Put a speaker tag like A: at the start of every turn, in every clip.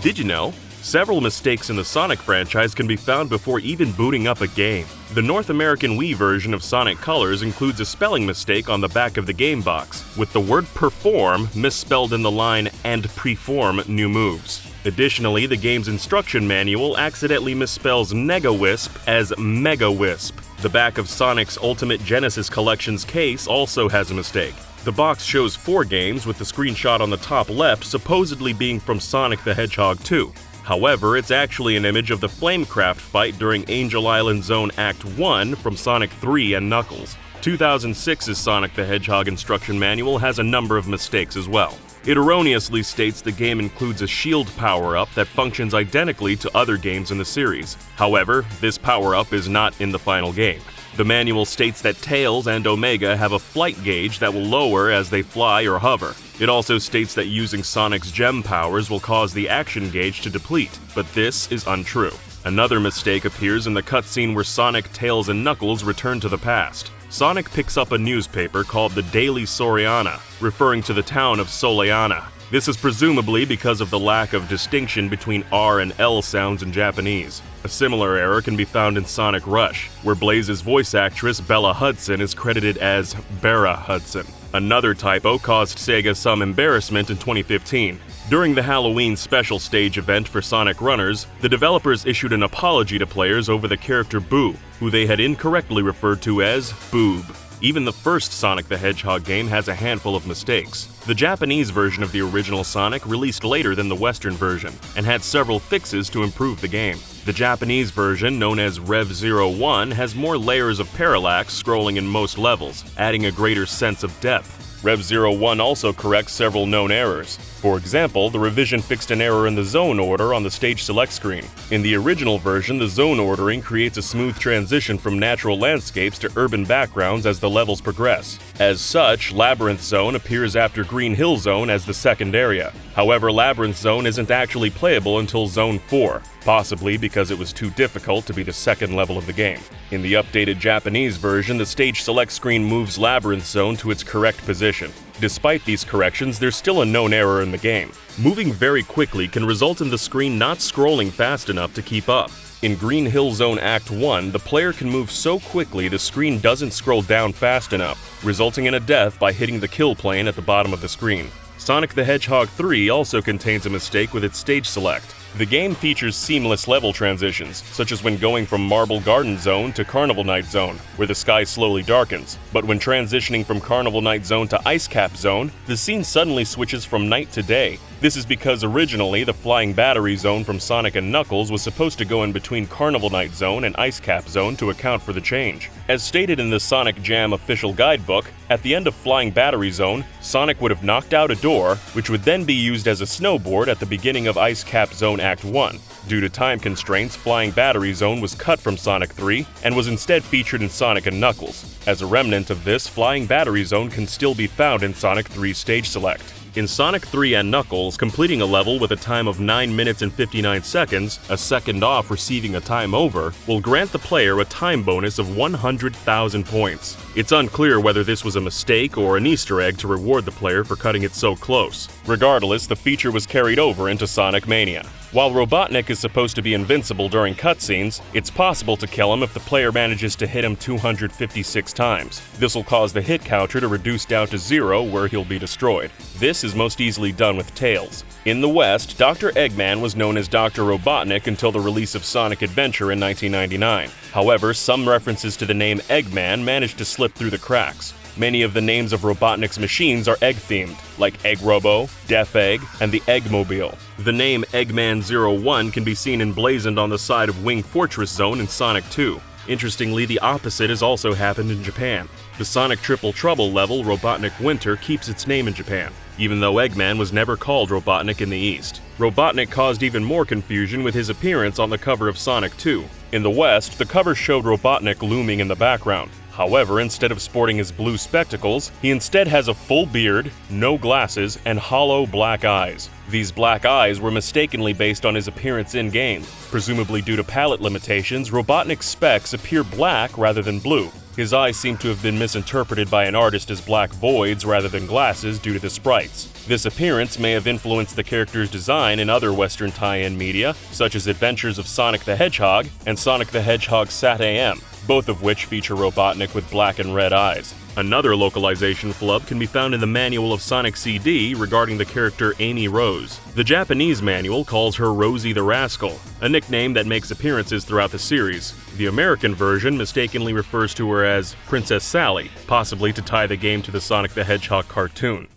A: Did you know? Several mistakes in the Sonic franchise can be found before even booting up a game. The North American Wii version of Sonic Colors includes a spelling mistake on the back of the game box, with the word perform misspelled in the line "and preform new moves." Additionally, the game's instruction manual accidentally misspells Nega-Wisp as Mega-Wisp. The back of Sonic's Ultimate Genesis Collection's case also has a mistake. The box shows 4 games, with the screenshot on the top left supposedly being from Sonic the Hedgehog 2. However, it's actually an image of the Flamecraft fight during Angel Island Zone Act 1 from Sonic 3 and Knuckles. 2006's Sonic the Hedgehog instruction manual has a number of mistakes as well. It erroneously states the game includes a shield power-up that functions identically to other games in the series. However, this power-up is not in the final game. The manual states that Tails and Omega have a flight gauge that will lower as they fly or hover. It also states that using Sonic's gem powers will cause the action gauge to deplete, but this is untrue. Another mistake appears in the cutscene where Sonic, Tails, and Knuckles return to the past. Sonic picks up a newspaper called the Daily Soriana, referring to the town of Soleana. This is presumably because of the lack of distinction between R and L sounds in Japanese. A similar error can be found in Sonic Rush, where Blaze's voice actress Bella Hudson is credited as Bera Hudson. Another typo caused SEGA some embarrassment in 2015. During the Halloween special stage event for Sonic Runners, the developers issued an apology to players over the character Boo, who they had incorrectly referred to as Boob. Even the first Sonic the Hedgehog game has a handful of mistakes. The Japanese version of the original Sonic released later than the Western version, and had several fixes to improve the game. The Japanese version, known as Rev 01, has more layers of parallax scrolling in most levels, adding a greater sense of depth. Rev 01 also corrects several known errors. For example, the revision fixed an error in the zone order on the stage select screen. In the original version, the zone ordering creates a smooth transition from natural landscapes to urban backgrounds as the levels progress. As such, Labyrinth Zone appears after Green Hill Zone as the second area. However, Labyrinth Zone isn't actually playable until Zone 4, possibly because it was too difficult to be the second level of the game. In the updated Japanese version, the stage select screen moves Labyrinth Zone to its correct position. Despite these corrections, there's still a known error in the game. Moving very quickly can result in the screen not scrolling fast enough to keep up. In Green Hill Zone Act 1, the player can move so quickly the screen doesn't scroll down fast enough, resulting in a death by hitting the kill plane at the bottom of the screen. Sonic the Hedgehog 3 also contains a mistake with its stage select. The game features seamless level transitions, such as when going from Marble Garden Zone to Carnival Night Zone, where the sky slowly darkens. But when transitioning from Carnival Night Zone to Ice Cap Zone, the scene suddenly switches from night to day. This is because originally the Flying Battery Zone from Sonic and Knuckles was supposed to go in between Carnival Night Zone and Ice Cap Zone to account for the change. As stated in the Sonic Jam official guidebook, at the end of Flying Battery Zone, Sonic would have knocked out a door, which would then be used as a snowboard at the beginning of Ice Cap Zone Act 1. Due to time constraints, Flying Battery Zone was cut from Sonic 3 and was instead featured in Sonic and Knuckles. As a remnant of this, Flying Battery Zone can still be found in Sonic 3's stage select. In Sonic 3 and Knuckles, completing a level with a time of 9 minutes and 59 seconds, a second off receiving a time over, will grant the player a time bonus of 100,000 points. It's unclear whether this was a mistake or an Easter egg to reward the player for cutting it so close. Regardless, the feature was carried over into Sonic Mania. While Robotnik is supposed to be invincible during cutscenes, it's possible to kill him if the player manages to hit him 256 times. This will cause the hit counter to reduce down to 0, where he'll be destroyed. This is most easily done with Tails. In the West, Dr. Eggman was known as Dr. Robotnik until the release of Sonic Adventure in 1999. However, some references to the name Eggman managed to slip through the cracks. Many of the names of Robotnik's machines are egg-themed, like Egg Robo, Death Egg, and the Eggmobile. The name Eggman 01 can be seen emblazoned on the side of Wing Fortress Zone in Sonic 2. Interestingly, the opposite has also happened in Japan. The Sonic Triple Trouble level, Robotnik Winter, keeps its name in Japan, even though Eggman was never called Robotnik in the East. Robotnik caused even more confusion with his appearance on the cover of Sonic 2. In the West, the cover showed Robotnik looming in the background. However, instead of sporting his blue spectacles, he instead has a full beard, no glasses, and hollow black eyes. These black eyes were mistakenly based on his appearance in-game. Presumably due to palette limitations, Robotnik's specs appear black rather than blue. His eyes seem to have been misinterpreted by an artist as black voids rather than glasses due to the sprites. This appearance may have influenced the character's design in other Western tie-in media, such as Adventures of Sonic the Hedgehog and Sonic the Hedgehog Sat-AM, both of which feature Robotnik with black and red eyes. Another localization flub can be found in the manual of Sonic CD regarding the character Amy Rose. The Japanese manual calls her Rosie the Rascal, a nickname that makes appearances throughout the series. The American version mistakenly refers to her as Princess Sally, possibly to tie the game to the Sonic the Hedgehog cartoon.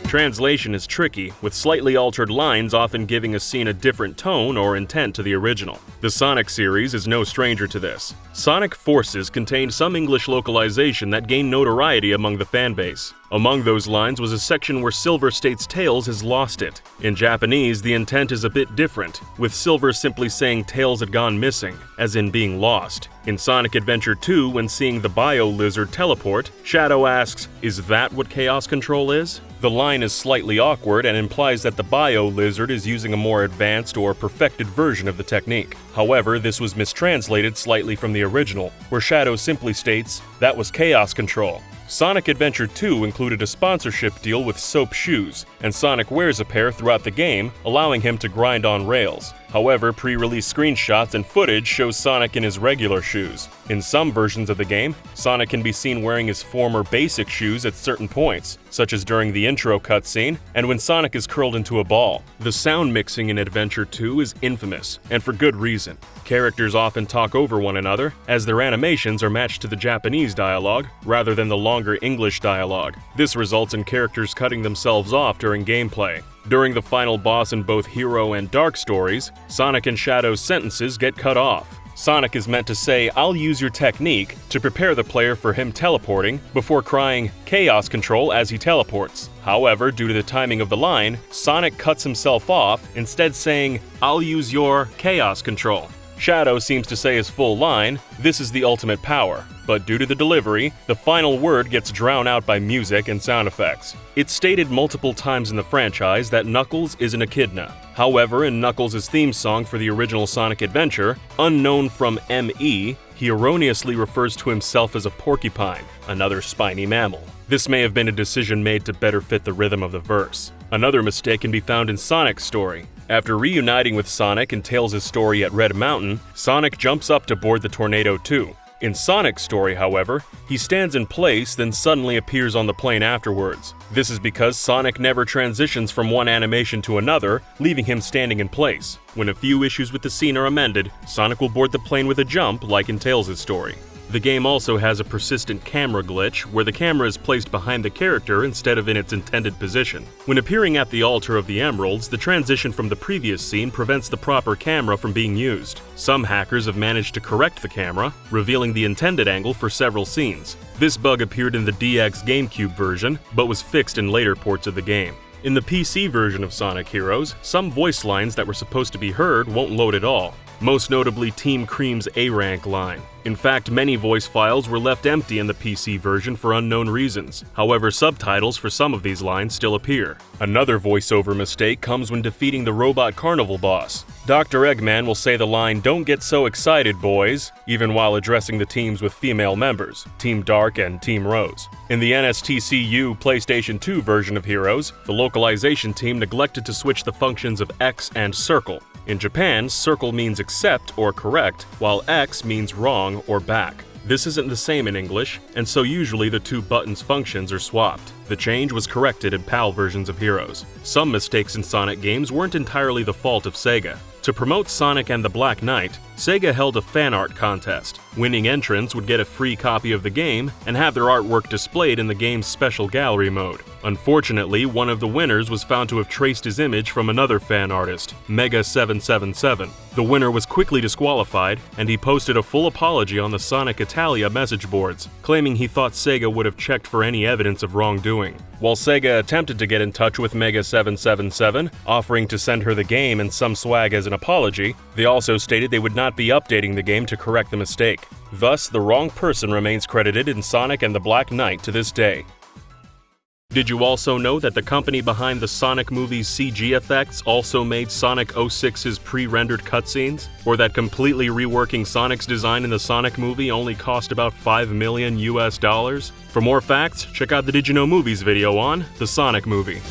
A: Translation is tricky, with slightly altered lines often giving a scene a different tone or intent to the original. The Sonic series is no stranger to this. Sonic Forces contained some English localization that gained notoriety among the fanbase. Among those lines was a section where Silver states Tails has lost it. In Japanese, the intent is a bit different, with Silver simply saying Tails had gone missing, as in being lost. In Sonic Adventure 2, when seeing the Bio Lizard teleport, Shadow asks, "Is that what Chaos Control is?" The line is slightly awkward and implies that the Bio Lizard is using a more advanced or perfected version of the technique. However, this was mistranslated slightly from the original, where Shadow simply states, "That was Chaos Control." Sonic Adventure 2 included a sponsorship deal with Soap Shoes, and Sonic wears a pair throughout the game, allowing him to grind on rails. However, pre-release screenshots and footage show Sonic in his regular shoes. In some versions of the game, Sonic can be seen wearing his former basic shoes at certain points, such as during the intro cutscene and when Sonic is curled into a ball. The sound mixing in Adventure 2 is infamous, and for good reason. Characters often talk over one another, as their animations are matched to the Japanese dialogue rather than the longer English dialogue. This results in characters cutting themselves off during gameplay. During the final boss in both Hero and Dark stories, Sonic and Shadow's sentences get cut off. Sonic is meant to say, "I'll use your technique," to prepare the player for him teleporting, before crying, "Chaos Control," as he teleports. However, due to the timing of the line, Sonic cuts himself off, instead saying, "I'll use your Chaos Control." Shadow seems to say his full line, "This is the ultimate power," but due to the delivery, the final word gets drowned out by music and sound effects. It's stated multiple times in the franchise that Knuckles is an echidna. However, in Knuckles' theme song for the original Sonic Adventure, "Unknown from ME," he erroneously refers to himself as a porcupine, another spiny mammal. This may have been a decision made to better fit the rhythm of the verse. Another mistake can be found in Sonic's story. After reuniting with Sonic in Tails' story at Red Mountain, Sonic jumps up to board the Tornado 2. In Sonic's story, however, he stands in place then suddenly appears on the plane afterwards. This is because Sonic never transitions from one animation to another, leaving him standing in place. When a few issues with the scene are amended, Sonic will board the plane with a jump like in Tails' story. The game also has a persistent camera glitch, where the camera is placed behind the character instead of in its intended position. When appearing at the altar of the emeralds, the transition from the previous scene prevents the proper camera from being used. Some hackers have managed to correct the camera, revealing the intended angle for several scenes. This bug appeared in the DX GameCube version, but was fixed in later ports of the game. In the PC version of Sonic Heroes, some voice lines that were supposed to be heard won't load at all, most notably Team Cream's A-Rank line. In fact, many voice files were left empty in the PC version for unknown reasons. However, subtitles for some of these lines still appear. Another voiceover mistake comes when defeating the Robot Carnival boss. Dr. Eggman will say the line, "Don't get so excited, boys," even while addressing the teams with female members, Team Dark and Team Rose. In the NSTCU PlayStation 2 version of Heroes, the localization team neglected to switch the functions of X and Circle. In Japan, circle means accept or correct, while X means wrong or back. This isn't the same in English, and so usually the two buttons' functions are swapped. The change was corrected in PAL versions of Heroes. Some mistakes in Sonic games weren't entirely the fault of SEGA. To promote Sonic and the Black Knight, SEGA held a fan art contest. Winning entrants would get a free copy of the game and have their artwork displayed in the game's special gallery mode. Unfortunately, one of the winners was found to have traced his image from another fan artist, Mega777. The winner was quickly disqualified, and he posted a full apology on the Sonic Italia message boards, claiming he thought SEGA would have checked for any evidence of wrongdoing. While SEGA attempted to get in touch with Mega777, offering to send her the game and some swag as an apology, they also stated they would not be updating the game to correct the mistake. Thus, the wrong person remains credited in Sonic and the Black Knight to this day. Did you also know that the company behind the Sonic movie's CG effects also made Sonic 06's pre-rendered cutscenes? Or that completely reworking Sonic's design in the Sonic movie only cost about $5 million US? For more facts, check out the Did You Know Movies video on the Sonic movie.